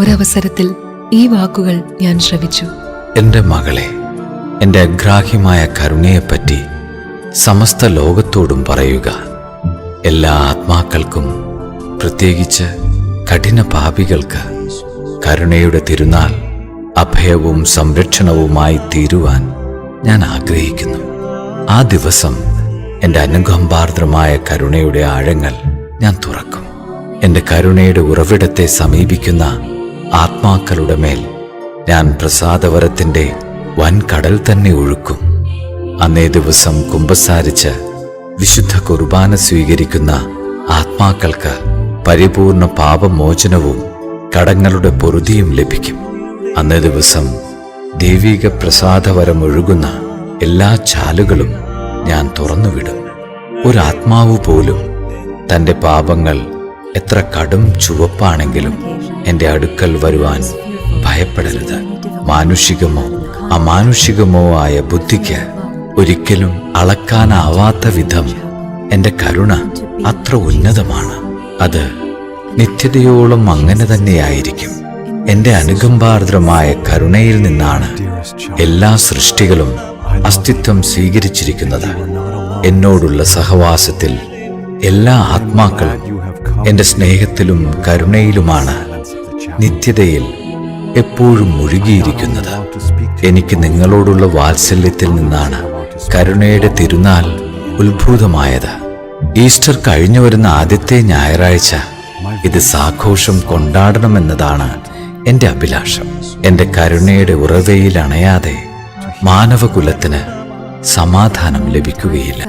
ഒരവസരത്തിൽ ഈ വാക്കുകൾ ഞാൻ ശ്രവിച്ചു. എൻ്റെ മകളെ, എൻ്റെ അഗ്രാഹ്യമായ കരുണയെപ്പറ്റി സമസ്ത ലോകത്തോടും പറയുക. എല്ലാ ആത്മാക്കൾക്കും, പ്രത്യേകിച്ച് കഠിന പാപികൾക്ക് കരുണയുടെ തിരുനാൾ അഭയവും സംരക്ഷണവുമായി തീരുവാൻ ഞാൻ ആഗ്രഹിക്കുന്നു. ആ ദിവസം എൻ്റെ അനുകമ്പാർദ്രമായ കരുണയുടെ ആഴങ്ങൾ ഞാൻ തുറക്കും. എൻ്റെ കരുണയുടെ ഉറവിടത്തെ സമീപിക്കുന്ന ആത്മാക്കളുടെ മേൽ ഞാൻ പ്രസാദവരത്തിൻ്റെ വൻകടൽ തന്നെ ഒഴുക്കും. അന്നേ ദിവസം കുമ്പസാരിച്ച് വിശുദ്ധ കുർബാന സ്വീകരിക്കുന്ന ആത്മാക്കൾക്ക് പരിപൂർണ പാപമോചനവും കടങ്ങളുടെ പൊറുതിയും ലഭിക്കും. അന്നേ ദിവസം ദൈവിക പ്രസാദവരമൊഴുകുന്ന എല്ലാ ചാലുകളും ഞാൻ തുറന്നുവിടും. ഒരാത്മാവ് പോലും തൻ്റെ പാപങ്ങൾ എത്ര കടും ചുവപ്പാണെങ്കിലും എൻ്റെ അടുക്കൽ വരുവാൻ ഭയപ്പെടരുത്. മാനുഷികമോ അമാനുഷികമോ ആയ ബുദ്ധിക്ക് ഒരിക്കലും അളക്കാനാവാത്ത വിധം എൻ്റെ കരുണ അത്ര ഉന്നതമാണ്. അത് നിത്യതയോളം അങ്ങനെ തന്നെയായിരിക്കും. എൻ്റെ അനുകമ്പാർദ്രമായ കരുണയിൽ നിന്നാണ് എല്ലാ സൃഷ്ടികളും അസ്തിത്വം സ്വീകരിച്ചിരിക്കുന്നത്. എന്നോടുള്ള സഹവാസത്തിൽ എല്ലാ ആത്മാക്കളും എൻ്റെ സ്നേഹത്തിലും കരുണയിലുമാണ് നിത്യതയിൽ എപ്പോഴും മുഴുകിയിരിക്കുന്നത്. എനിക്ക് നിങ്ങളോടുള്ള വാത്സല്യത്തിൽ നിന്നാണ് കരുണയുടെ തിരുനാൾ ഉത്ഭൂതമായത്. ഈസ്റ്റർ കഴിഞ്ഞു വരുന്ന ആദ്യത്തെ ഞായറാഴ്ച ഇത് സാഘോഷം കൊണ്ടാടണമെന്നതാണ് എൻ്റെ അഭിലാഷം. എൻ്റെ കരുണയുടെ ഉറവയിൽ അണയാതെ മാനവകുലത്തിന് സമാധാനം ലഭിക്കുകയില്ല.